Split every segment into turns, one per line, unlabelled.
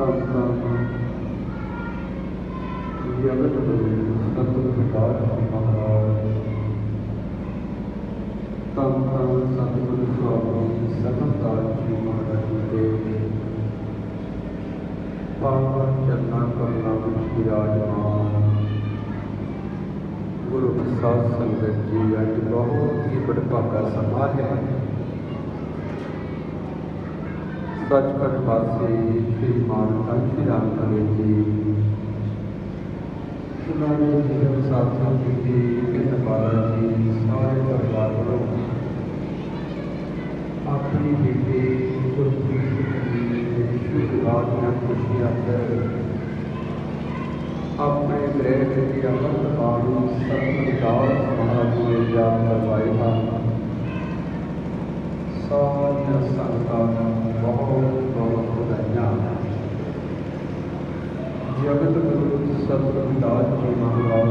ਧੰਨ ਧੰਨ ਜਗਤ ਗੁਰੂ ਸਤਿਗੁਰੂ ਪ੍ਰਕਾਸ਼ ਜੀ ਮਹਾਰਾਜ। ਧੰਨ ਧੰਨ ਸਤਿਗੁਰੂ ਸੁਆਮੀ ਸਰਬਦਾਸ ਜੀ ਮਹਾਰਾਜ ਜੀ ਦੇ ਪਾਵਨ ਚਰਨਾਂ ਕਮਲਾਂ ਵਿੱਚ ਵਿਰਾਜਮਾਨ ਗੁਰੂ ਸਾਧ ਸੰਗਤ ਜੀ, ਅੱਜ ਬਹੁਤ ਹੀ ਵਡਭਾਗਾ ਸਮਾਂ ਹੈ। ਸੱਚਖੰਡ ਵਾਸੀ ਸ਼੍ਰੀ ਮਾਤਾ ਸ਼੍ਰੀ ਰਾਮ ਕਲੇ ਜੀ ਸੁਨਾਰੇ ਜੀ ਸਾਥੀਆਂ ਜੀ ਕਿਰਪਾਲਾ ਜੀ ਸਾਰੇ ਪਰਿਵਾਰ ਵੱਲੋਂ ਆਪਣੀ ਬੇਟੀ ਗੁਰਪ੍ਰੀਤ ਜੀ ਦੇ ਸ਼ੁਭਕਾਮਨਾਵਾਂ ਦੀਆਂ ਖੁਸ਼ੀਆਂ ਆਪਣੇ ਗ੍ਰਹਿ ਦੀ ਅੰਮ੍ਰਿਤ ਬਾਣੀ ਸਤਿਗੁਰਦਾਸ ਮਹਾਰਾਜ ਜੀ ਨੇ ਯਾਦ ਕਰਵਾਏ ਹਨ। ਸਾਰੀਆਂ ਸੰਗਤਾਂ ਨੂੰ ਬਹੁਤ ਬਹੁਤ ਵਧਾਈਆਂ। ਜਗਤ ਗੁਰੂ ਸਤਿਗੁਰਦਾਸ ਜੀ ਮਹਾਰਾਜ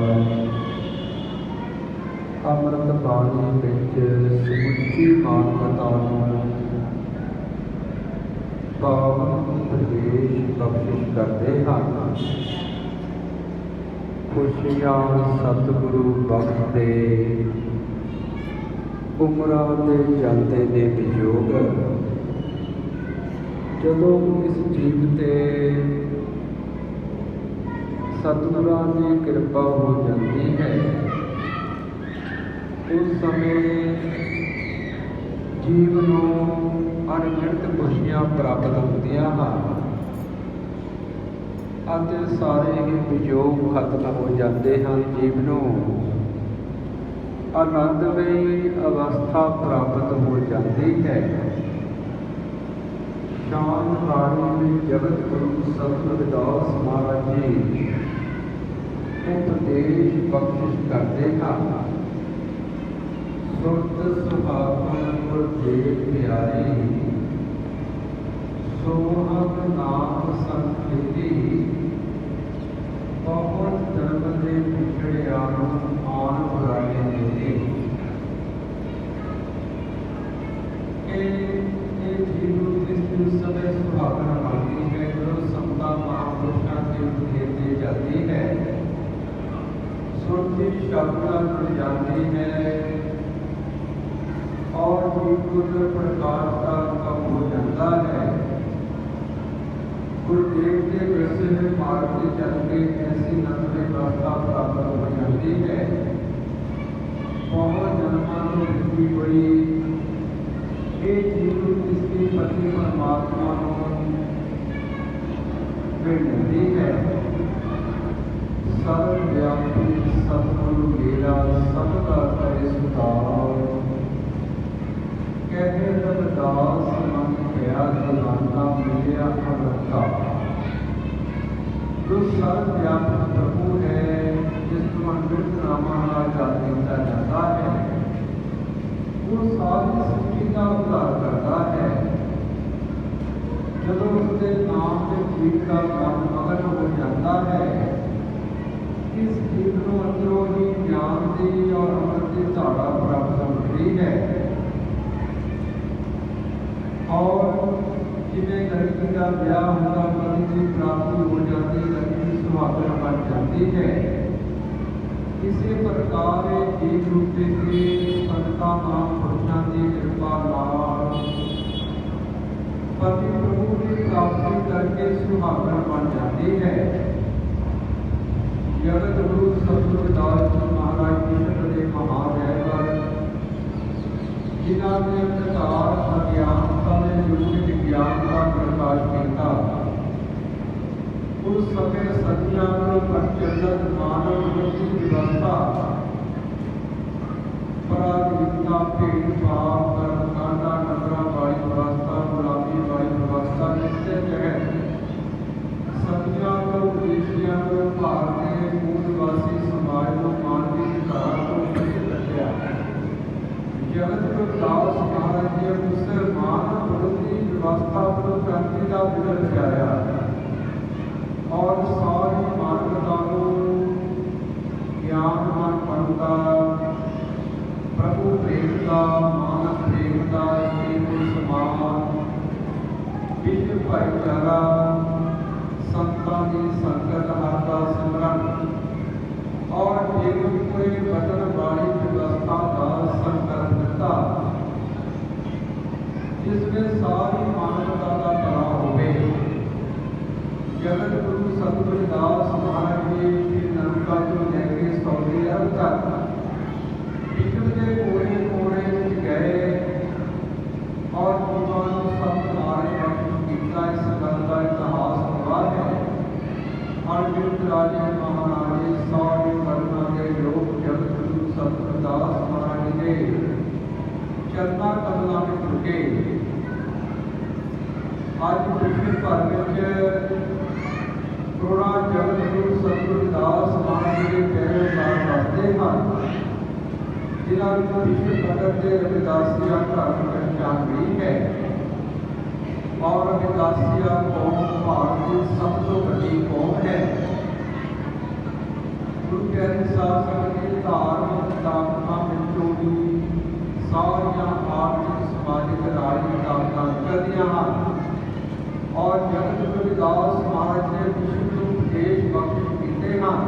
ਅੰਮ੍ਰਿਤ ਬਾਣੀ ਵਿੱਚ ਸਮੁੱਚੀ ਮਾਨਵਤਾ ਨੂੰ ਪਾਵਨ ਉਪਦੇਸ਼ ਬਖਸ਼ਿਸ਼ ਕਰਦੇ ਹਨ। ਖੁਸ਼ੀਆਂ ਸਤਿਗੁਰੂ ਬਖਸ਼ਦੇ, ਉਮਰਾਂ ਦੇ ਜਾਂਦੇ ਨੇ ਵਿਯੋਗ। ਜਦੋਂ ਇਸ ਜੀਵ ਤੇ ਸਤਿਗੁਰਾਂ ਦੀ ਕਿਰਪਾ ਹੋ ਜਾਂਦੀ ਹੈ, ਉਸ ਸਮੇਂ ਜੀਵ ਨੂੰ ਅਣਗਿਣਤ ਖੁਸ਼ੀਆਂ ਪ੍ਰਾਪਤ ਹੁੰਦੀਆਂ ਹਨ ਅਤੇ ਸਾਰੇ ਹੀ ਵਿਯੋਗ ਖਤਮ ਹੋ ਜਾਂਦੇ ਹਨ। ਜੀਵ ਨੂੰ ਆਨੰਦਮਈ ਅਵਸਥਾ ਪ੍ਰਾਪਤ ਹੋ ਜਾਂਦੀ ਹੈ। ਸ਼ਾਨ ਬਾਣੀ ਵਿੱਚ ਜਗਤ ਗੁਰੂ ਸਤਿਗੁਰਦਾਸ ਮਹਾਰਾਜ ਜੀ ਉਪਦੇਸ਼ ਬਖਸ਼ਿਸ਼ ਕਰਦੇ ਹਨ। ਸੁਰਤ ਸੁਹਾਗਣ ਗੁਰ ਦੇਵ ਪਿਆਰੀ, ਸੋਹਗ ਨਾਮ ਸੰਖੇਤੀ, ਬਹੁਤ ਜਨਮ ਦੇ ਪਿਛੜਿਆਂ ਨੂੰ ਆਣ ਬੁਲਾਏ ਨੇ। ਇਹ ਜੀਵ ਇਸ ਸਮੇਂ ਸੁਹਾਗਣ ਬਣਦੀ ਹੈ ਜਦੋਂ ਸੰਤਾਂ ਮਹਾਂਪੁਰਸ਼ਾਂ ਦੇ ਉਪਦੇਸ਼ ਦੇ ਜਾਂਦੀ ਹੈ। ਸੁਰਤੀ ਸ਼ਬਦਾਂ ਜੁੜ ਜਾਂਦੀ ਹੈ और गुरु प्रकाश का कम हो जाता है। गुरुदेव के वैसे में मार्ग से चल के ऐसी नम्र व्यवस्था प्राप्त हो जाती है। बहुत जन्मा तो इसकी बड़ी एक जीव इसकी पति परमात्मा मिलती है। सर्वव्यापी सतगुरु मेरा सबका करे सुधार, कहते रविदास मन गया दीवाना मिलिया अमृता। जो सर्वव्यापक प्रभु है, जिसको अमृत नामा जाप किया जाता है, वो सारी सृष्टि का उद्धार करता है। जब उसके नाम के जीव का मन मगन हो जाता है, इस जीव को अंदरों ही ज्ञान की और अमृत की धारा प्राप्त होती है। और जिन्हें लड़की का ब्याह होगा, पति की प्राप्ति हो जाती, लड़की सुहागन बन जाती है। इसी प्रकार जीव रूप के संतां महापुरुषों की कृपा नाल पति प्रभु की प्राप्ति करके सुहागन बन जाती है। जगत गुरु सतगुरदास जी महाराज जी बड़े महान है, जिन्होंने अंधकार अज्ञानता में युग विज्ञान का प्रकाश किया। उस समय सतिया को प्रचलित मानव की व्यवस्था पराधीनता, भेदभाव, कर्मकांडा, नफरा वाली व्यवस्था, गुलामी वाली व्यवस्था जिसके तहत सतिया को विदेशियों को भारतीय मूलवासी समाज को मानवीय धारा को रखा। जगत गुरुदास महाराज जी मुसलमान विरोधी व्यवस्था को क्रांति का विरोध किया और सारी मानवता को ज्ञानवान बनता, प्रभु प्रेम का, मानव प्रेम का, समाज, विश्व भाईचारा, पंडित राजे महाराजे सारे वर्णा के लोग जगत गुरु सतगुरदास महाराज के चरना कमलों में झुके। आज विश्व भर में करोड़ा जगत गुरु सतगुरदास महाराज के पैरोकार बढ़ते हैं, जिन्होंने विश्व पद्धर से रविदासिया धर्म पहचान गई है। और रविदासिया कौम भारत की सब तो बड़ी कौम है। गुरु प्यारे साहब संगत की धार्मिक ताकतां विचों भी सारियां आर्थिक समाजिक राजनीतिक ताकतां करदियां हन और जगत गुरु रविदास महाराज ने विश्व को उपदेश बख्श कीते हन।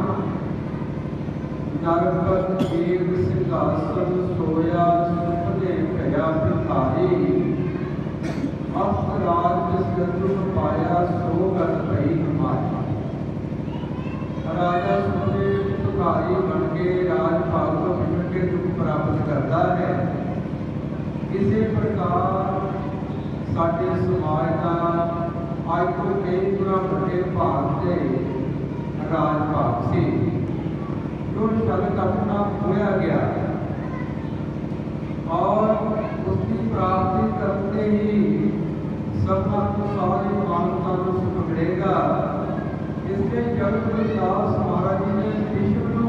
नरपत देव सिंहासन सोया सुपने भया भिखारी, राज जिस गंदुक पाया सो गत भई हमारी। राजा सोने भिखारी बन के राजभाग को बिछड़ के दुख प्राप्त करता है। इसी प्रकार साडे समाज का अज तो कई गुना बड़े भाग से राजभाग से जो शब्द अपना खोया गया और उसकी प्राप्ति करते ही सबका तो सारी मानवता को सुख मिलेगा। इसलिए जगत गुरुदास महाराज जी ने विश्व को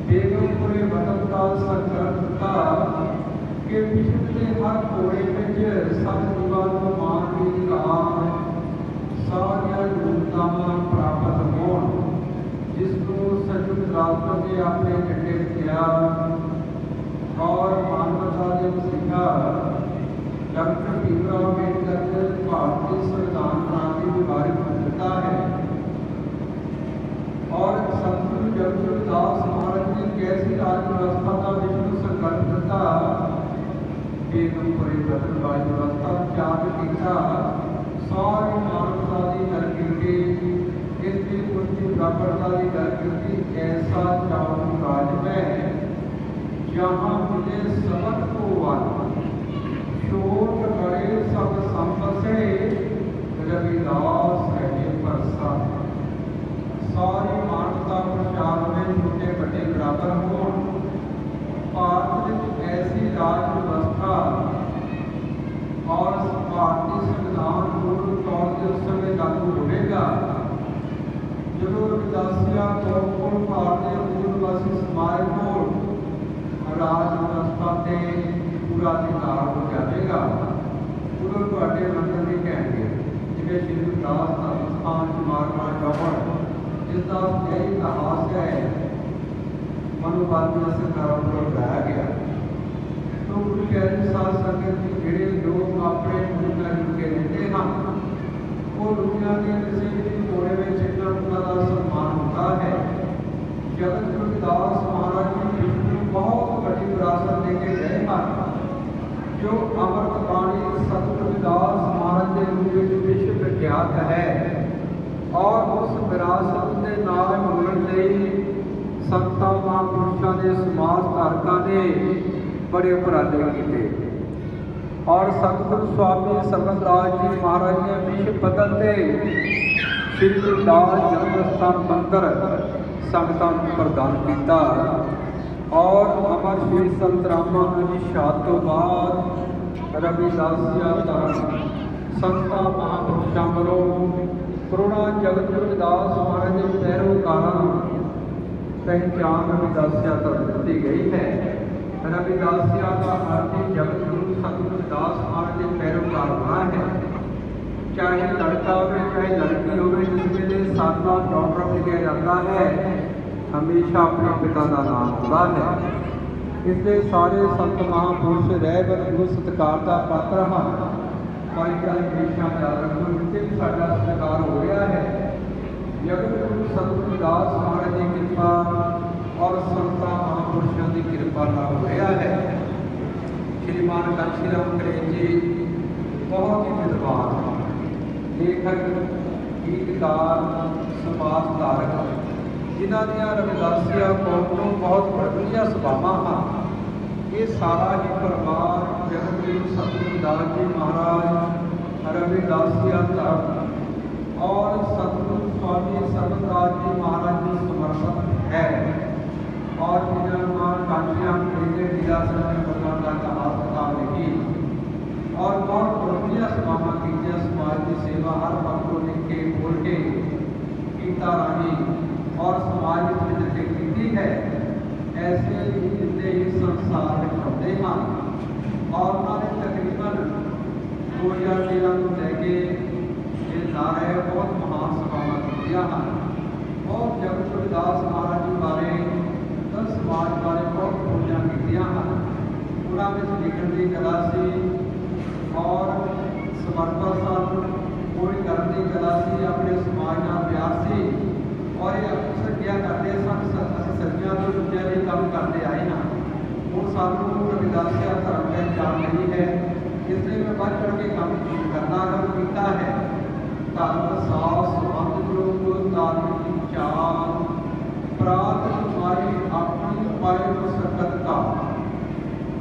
बेगमपुरे वतन का संकल्प दिता कि विश्व के हर कोने में सब जीवां को मान के अधिकार सारियां योग्यतावां प्राप्त होण, जिसको संयुक्त राष्ट्र ने अपने झंडे किया और मानवता के मसीहा डॉक्टर भीमराव अम्बेडकर ने भारतीय संविधान प्रणाली के बारे में लिखा है। और सतगुरु जगत गुरुदास महाराज ने कैसी राज व्यवस्था का विश्व संकल्प दिता, बेगमपुरे वतन राज व्यवस्था त्याग किया, सारी मानवता की दरकिरती इसकी पूर्ति बराबरता की दरकिरती ऐसा चाहूँ राज में जहाँ मुझे सबक को वाला छोट बड़े सब संपसे रविदास रहे परसा। सारी मानवता प्रचार में छोटे बड़े बराबर हो। भारत में ऐसी राज व्यवस्था और भारतीय संविधान पूर्ण तौर से उस समय लागू होगा जब रविदासिया कौम को भारतीय मूलवासी समाज को राज व्यवस्था से पूरा अधिकार हो जाएगा। उदों तुहाडे मंदिर नहीं कहेंगे जिन्हें श्री रविदास धर्म स्थान मारना चौहड़ जिसका यही इतिहास है मनोवादी सरकारों को बनाया गया। तो गुरु प्यारे साध संगत जी जेड़े लोग अपने गुरु नाल जुड़ के रहते हैं वो दुनिया के किसी भी कोने में जितना उनका सम्मान होता है। जगत गुरु रविदास महाराज जी विश्व बहुत बड़ी विरासत लेके गए हैं जो अमृत बाणी सतगुरु रविदास महाराज के रूप में विश्व विख्यात है। और उस विरासत के नाल मिलण लई संतां महापुरुषों ने समाज धारकों ने बड़े उपराले किए। और सतगुरु स्वामी सरबतराज जी महाराज ने विश्व पद्धर से श्री रविदास जन्म स्थान मंदिर संगतां नूं प्रदान किया। और अमर श्री संतरामा की शहादत तो बाद रविदासिया धर्म संतां महापुरुषों वालों करोड़ा जगत गुरु रविदास महाराज के पैरोकारां पहचान रविदासिया धर्म दी गई है। रविदासिया का अर्थ जगत गुरु सतगुरु रविदास महाराज के पैरोकार होना है। चाहे लड़का हो चाहे लड़की हो, जिस वेले सातवां डॉक्टर लिखा जाता है हमेशा अपने पिता का नाम होता है। इसलिए सारे संत महापुरुष रहबर गुरु सत्कार का पात्र हैं। भाई हमेशा याद रखो जितने भी साਡਾ सत्कार हो रहा है जगत गुरु सतगुरु रविदास महाराज की कृपा और संतां महापुरुषों की कृपा ना हो रहा है। श्रीमान घनश्याम कलेज जी बहुत ही विद्वान लेखक गीतकार समाज धारक जिन्हों दी रविदासिया कौम को बहुत बढ़िया सभावां हैं। ये सारा ही परिवार जगत गुरु सतगुरु रविदास जी महाराज रविदासिया धर्म और सतगुरु स्वामी सरबतराज रविदास जी महाराज ਨੂੰ ਸਮਰਪਿਤ ਹੈ और जिन्होंने कांचियां के जिला संगठन का कहा लिखी और बहुत बढ़िया सभावां कीतियां समाज की सेवा हर पक्ष को लिख के बोल के गीता राही और समाज में जिते की है ऐसे जिते इस संसार में होते हैं और उन्होंने तकरीबन 2013 को लैके ये नारे बहुत महान सभावां कीतियां हैं और जगत रविदास महाराज जी बारे समाज बारे बहुत खोजां कीतियां हैं उन्होंने लिखण की कला सी और समर्पण सन कोई करने की कला सी अपने समाज का प्यार सी और ये अक्सर क्या करते सन असं सदियों तो दुनिया के काम करते आए हैं हूँ सानू रविदासिया धर्म पहचान नहीं है इसलिए मैं बढ़ चढ़ के काम करना काम किया है धर्म सास संबंध लोग धार्मिक चाल प्रात तुम्हारी अपनी उपाय सकत का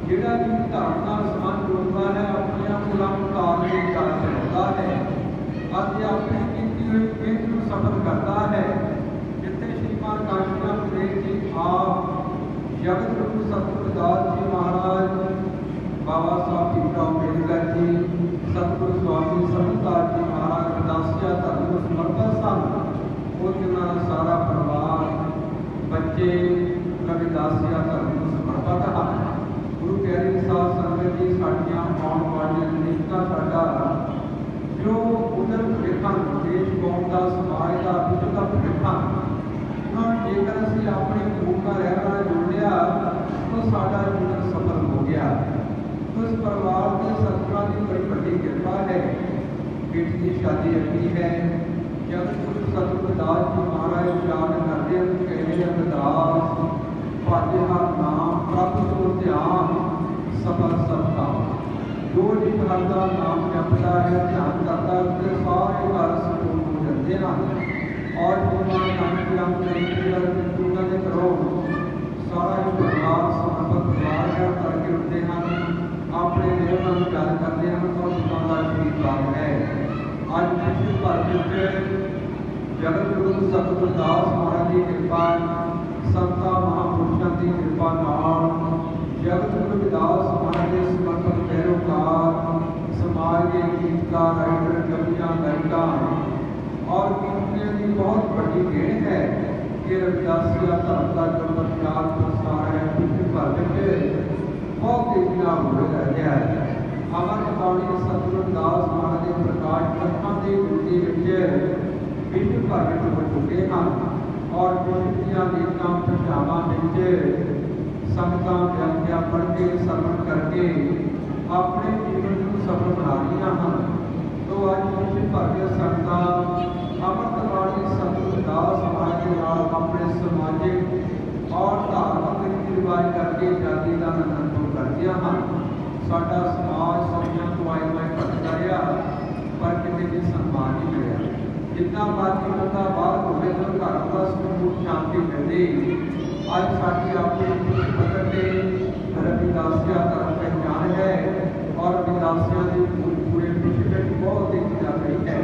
जिहड़ा जी धर्म नाल संबंध जोड़ता है अपने गुलाम उतार के चाल चलाता है अति अपनी कीती हुई मेहनत को सफल करता है जिथे श्रीमान काशीनाथ देव जी आप जगत गुरु सतगुरु रविदास जी महाराज बाबा साहब भीमराव अम्बेडकर जी सतगुरु स्वामी समतार जी महाराज रविदासिया धर्म को समर्पित सन उनका सारा परिवार बच्चे रविदासिया धर्म को समर्पित हैं गुरु प्यारी साध संगत जी साड़ियाँ आने वाली निष्ठा साडा जो उधर भविखा देश कौम का समाज का विश्व का भविखा उन्होंने जेकर असी अपनी भूमिका रहना जोड़ लिया तो साडा जीवन सफल हो गया तो इस परिवार के सतगुरां की बड़ी बड़ी कृपा है बेटी की शादी अगली है जब गुरु सतगुरु रविदास जी महाराज याद करते हैं कहते रविदास पाजे हर नाम प्रभु को ध्यान सफल सबका जो जिस हर का नाम जपता है ध्यान करता है उसके सारे घर संपूर्ण हो जाते हैं और जिन्होंने नाम की हम करेंगे करो सारा जो परिवार समर्पित परिवार है करके उठते हैं अपने देवता को प्यार करते हैं और दुकान का आशीर्वाद है आज विश्व भर में जगत गुरु सतगुरु रविदास महाराज की कृपा संतां महापुरुषों की कृपा नाल जगत गुरु रविदास महाराज के समर्पित पैरोकार समाज के गीतकार राइटर कवियाँ गायिका और कीर्तियों की बहुत बड़ी देन है कि रविदासिया धर्म का जो प्रचार प्रसार है विश्व भर में बहुत तेजी हो रहा है अमर बाणी सतगुरु रविदास महाराज के प्रकाश कथा की गिनती विश्व भर में हो चुके हैं और विश्व नीतियां भाषावां संगतां व्याख्या पढ़ के सरवण करके अपने जीवन को सफल बना रही हैं तो अज विश्व भर के संगतां अमृत बाणी सतगुरु रविदास महाराज के नाल अपने समाजिक और धार्मिक रीति रिवाज करके जाति का आनंद करदियां हैं साडा समाज सदियों तो आए हुए घटता रहा पर किसी भी सम्मान नहीं मिला जितना मर्जी बंदा बाहर होवे तो घर का सुख शांति मिलती अज साडी अपनी पकड़ के रविदासिया धर्म पहचान है और रविदासिया की पूरे विश्व में बहुत देखी जा रही है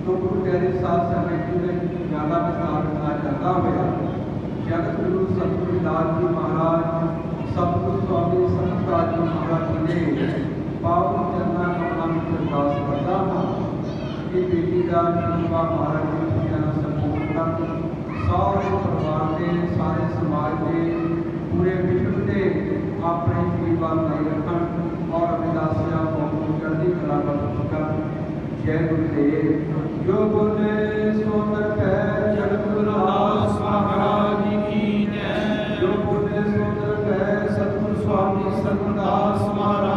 तो गुरु प्यारे साध संगत जी ने ज़्यादा विस्तार करना चाहता हुआ जगत गुरु सतगुरु रविदास जी महाराज सतगुरु स्वामी समतार जी महाराज जी ने पावन चरना कमलों में अरदास करता हूँ कि बेटी का शिवा महाराज जी पूजा संपूर्ण कर सारे परिवार के सारे समाज के पूरे विश्व के अपने शिवा बनाई रखन और रविदासिया को चढ़ती कला का पुष्कर जय गुरुदेव जो बोले सुंदर पैर जगत रविदास महाराज की जय जो बोले सुंदर पैर सतगुरु स्वामी सतगुरदास महाराज